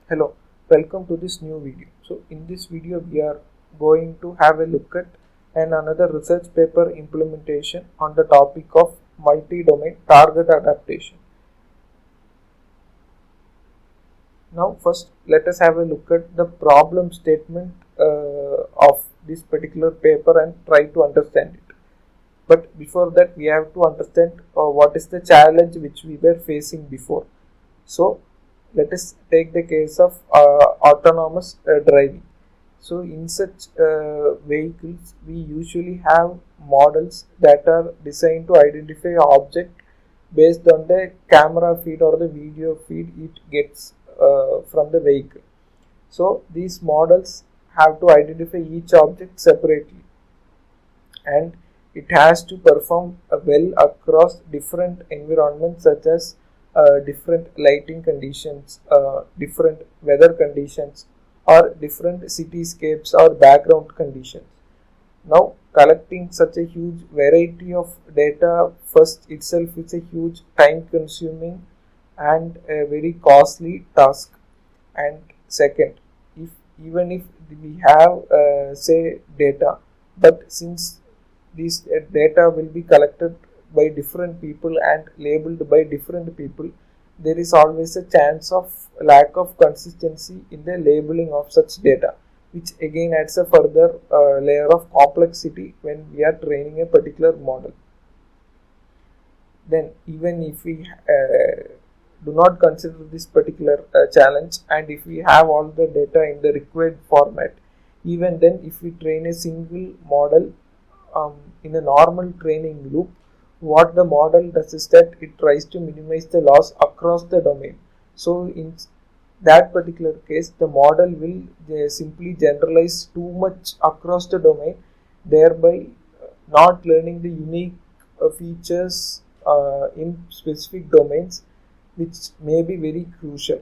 Hello, welcome to this new video. So in this video we are going to have a look at another research paper implementation on the topic of multi-domain target adaptation. Now first let us have a look at the problem statement of this particular paper and try to understand it. But before that we have to understand what is the challenge which we were facing before. So let us take the case of autonomous driving. So in such vehicles we usually have models that are designed to identify object based on the camera feed or the video feed it gets from the vehicle. So these models have to identify each object separately, and it has to perform well across different environments such as different lighting conditions, different weather conditions, or different cityscapes or background conditions. Now, collecting such a huge variety of data first itself is a huge time consuming and a very costly task. And second, if even if we have say data, but since these data will be collected by different people and labeled by different people, there is always a chance of lack of consistency in the labeling of such data, which again adds a further layer of complexity when we are training a particular model. Then even if we do not consider this particular challenge, and if we have all the data in the required format, even then if we train a single model in a normal training loop, what the model does is that it tries to minimize the loss across the domain. So in that particular case, the model will simply generalize too much across the domain, thereby not learning the unique features in specific domains, which may be very crucial.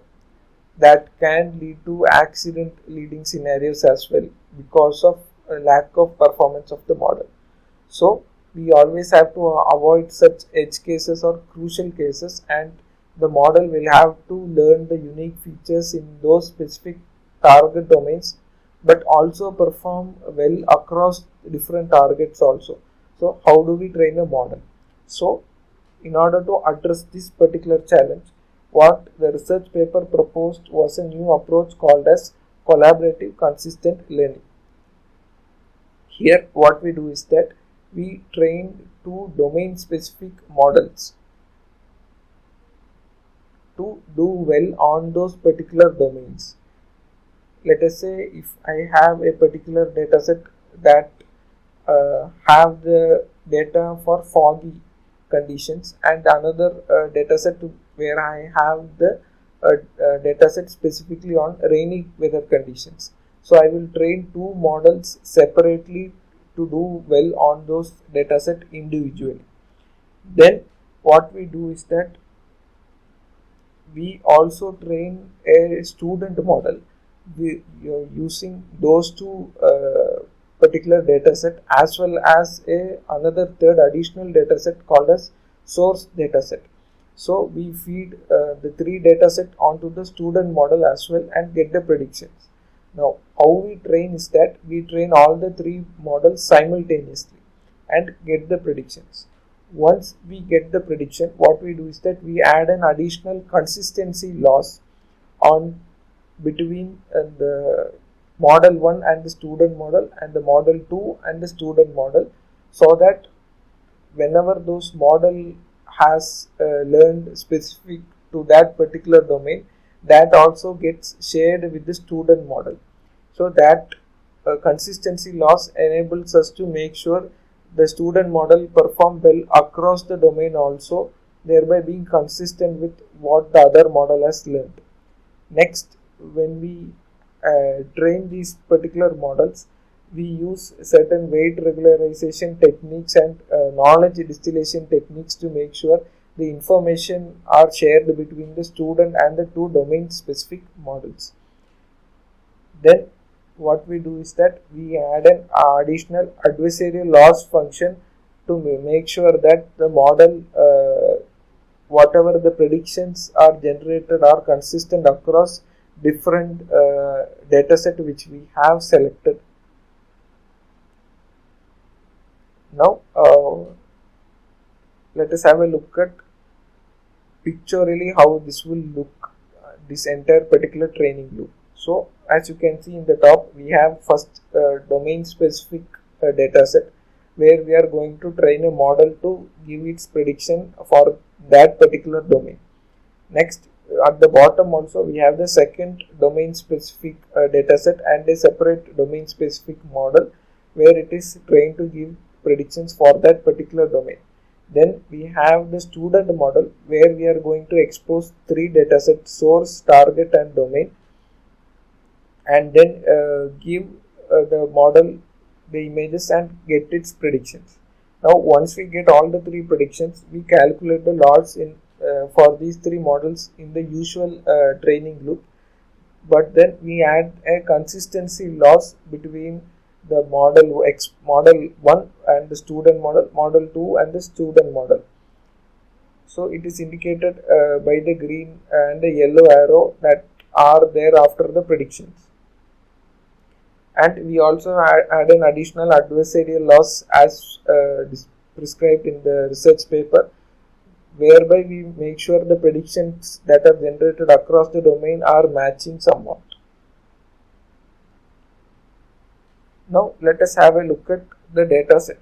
That can lead to accident leading scenarios as well because of a lack of performance of the model. So we always have to avoid such edge cases or crucial cases, and the model will have to learn the unique features in those specific target domains, but also perform well across different targets also. So how do we train a model? So in order to address this particular challenge, what the research paper proposed was a new approach called as collaborative consistent learning. Here what we do is that we train two domain specific models to do well on those particular domains. Let us say if I have a particular dataset that have the data for foggy conditions, and another dataset where I have the dataset specifically on rainy weather conditions. So I will train two models separately to do well on those dataset individually. Then what we do is that we also train a student model using those two particular dataset, as well as another third additional dataset called as source dataset. So we feed the three dataset onto the student model as well and get the predictions. Now how we train is that we train all the three models simultaneously and get the predictions. Once we get the prediction, what we do is that we add an additional consistency loss on between the model 1 and the student model, and the model 2 and the student model, so that whenever those model has learned specific to that particular domain, that also gets shared with the student model. So that consistency loss enables us to make sure the student model perform well across the domain also, thereby being consistent with what the other model has learned. Next, when we train these particular models, we use certain weight regularization techniques and knowledge distillation techniques to make sure the information are shared between the student and the two domain specific models. Then what we do is that we add an additional adversarial loss function to make sure that the model whatever the predictions are generated are consistent across different data set which we have selected. Now let us have a look at pictorially how this will look, this entire particular training loop. So as you can see in the top, we have first domain specific data set where we are going to train a model to give its prediction for that particular domain. Next, at the bottom also we have the second domain specific data set and a separate domain specific model where it is trained to give predictions for that particular domain. Then we have the student model where we are going to expose three data sets: source, target and domain, and then give the model the images and get its predictions. Now once we get all the three predictions, we calculate the loss in for these three models in the usual training loop, but then we add a consistency loss between the model 1 and the student model 2 and the student model. So it is indicated by the green and the yellow arrow that are there after the predictions. And we also add an additional adversarial loss as prescribed in the research paper, whereby we make sure the predictions that are generated across the domain are matching somewhat. Now let us have a look at the data set,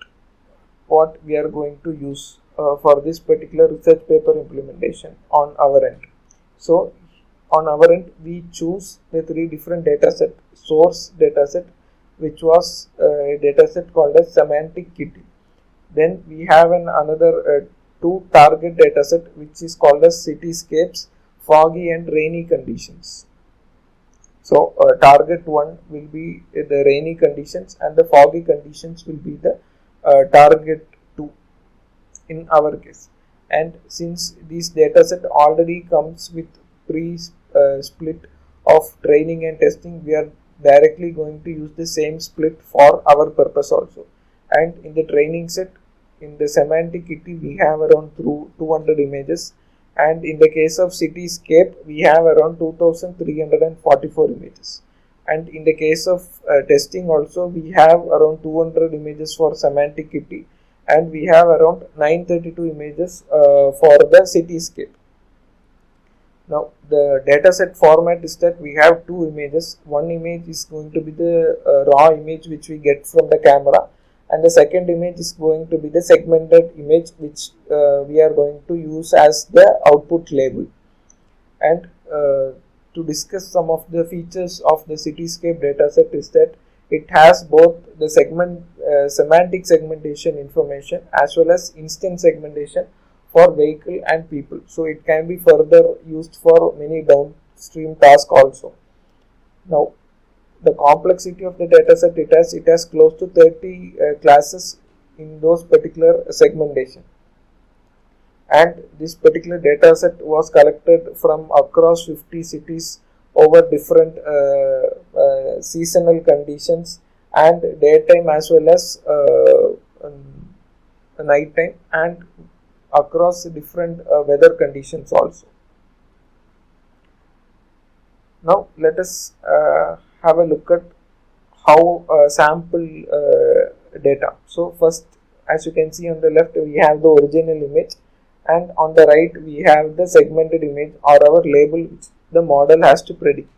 what we are going to use for this particular research paper implementation on our end. So on our end we choose the three different data set. Source data set, which was a data set called as semantic kitty. Then we have another two target data set which is called as cityscapes, foggy and rainy conditions. So target 1 will be the rainy conditions and the foggy conditions will be the target 2 in our case. And since this data set already comes with pre-split of training and testing, we are directly going to use the same split for our purpose also. And in the training set, in the semantic kitty, we have around 200 images, and in the case of cityscape we have around 2344 images, and in the case of testing also we have around 200 images for semantic kitty, and we have around 932 images for the cityscape. Now the dataset format is that we have two images. One image is going to be the raw image which we get from the camera, and the second image is going to be the segmented image which we are going to use as the output label. And to discuss some of the features of the cityscape dataset is that it has both the semantic segmentation information as well as instant segmentation for vehicle and people, so it can be further used for many downstream tasks also. Now the complexity of the dataset, it has close to 30 classes in those particular segmentation, and this particular dataset was collected from across 50 cities over different seasonal conditions and daytime as well as nighttime, and across different weather conditions also. Now let us have a look at how sample data. So first, as you can see on the left, we have the original image, and on the right we have the segmented image or our label which the model has to predict.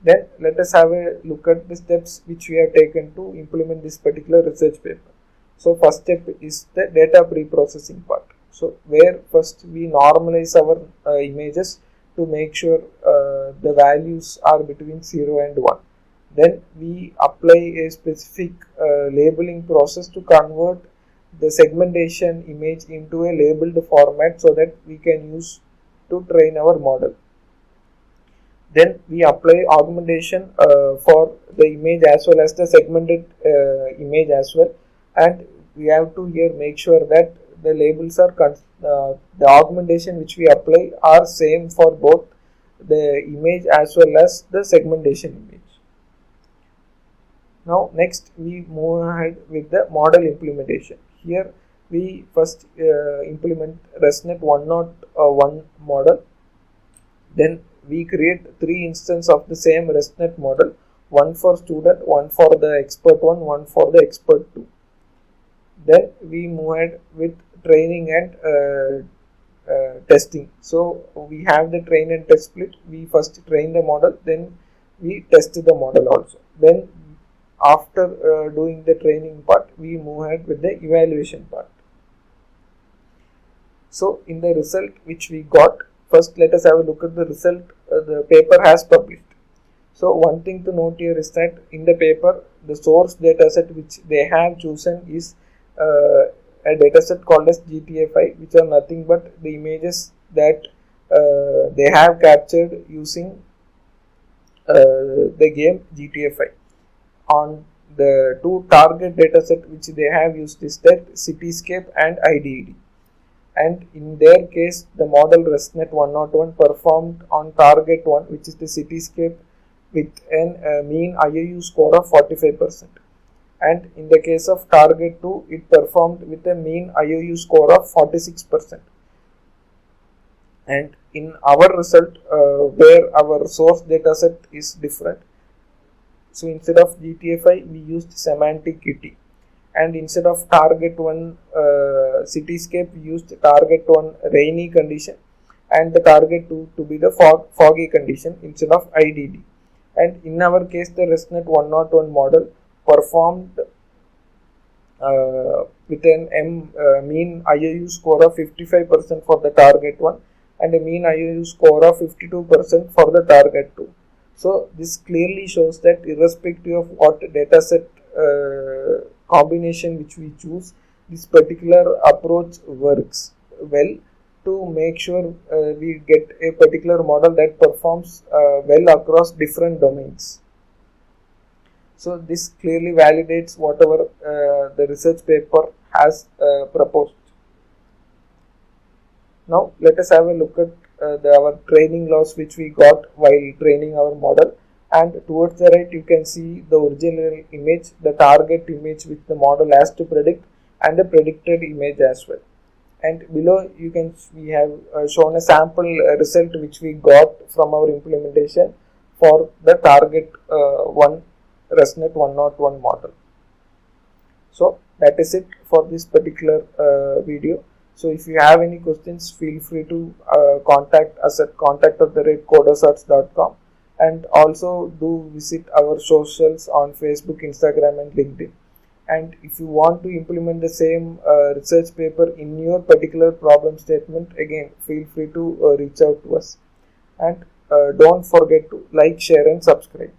Then let us have a look at the steps which we have taken to implement this particular research paper. So first step is the data pre-processing part. So where first we normalize our images to make sure the values are between 0 and 1. Then we apply a specific labeling process to convert the segmentation image into a labeled format so that we can use to train our model. Then we apply augmentation for the image as well as the segmented image as well, and we have to here make sure that the labels are the augmentation which we apply are same for both the image as well as the segmentation image. Now next we move ahead with the model implementation. Here we first implement ResNet 101 model. Then we create 3 instances of the same RESTnet model, one for student, one for the expert 1 for the expert 2. Then we move ahead with training and testing. So we have the train and test split. We first train the model, then we test the model also. Then after doing the training part, we move ahead with the evaluation part. So in the result which we got, first let us have a look at the result the paper has published. So one thing to note here is that in the paper, the source dataset which they have chosen is a dataset called as GTA5, which are nothing but the images that they have captured using the game GTA5. On the 2 target dataset which they have used is that Cityscape and IDED. And in their case, the model RESTnet 101 performed on target 1, which is the Cityscape, with a mean IOU score of 45%. And in the case of target 2, it performed with a mean IOU score of 46%. And in our result, where our source dataset is different, so instead of GTA5, we used semantic kitty. And instead of target 1 Cityscape, we used target 1 rainy condition and the target 2 to be the foggy condition instead of IDD. And in our case, the RESTnet 101 model performed with an mean IOU score of 55% for the target 1 and a mean IOU score of 52% for the target 2. So this clearly shows that irrespective of what dataset combination which we choose, this particular approach works well to make sure we get a particular model that performs well across different domains. So this clearly validates whatever the research paper has proposed. Now let us have a look at our training loss which we got while training our model. And towards the right you can see the original image, the target image which the model has to predict, and the predicted image as well. And below we have shown a sample result which we got from our implementation for the target 1 RESTnet 101 model. So that is it for this particular video. So if you have any questions, feel free to contact us at contact@codersarts.com. And also do visit our socials on Facebook, Instagram and LinkedIn. And if you want to implement the same research paper in your particular problem statement, again feel free to reach out to us. And don't forget to like, share and subscribe.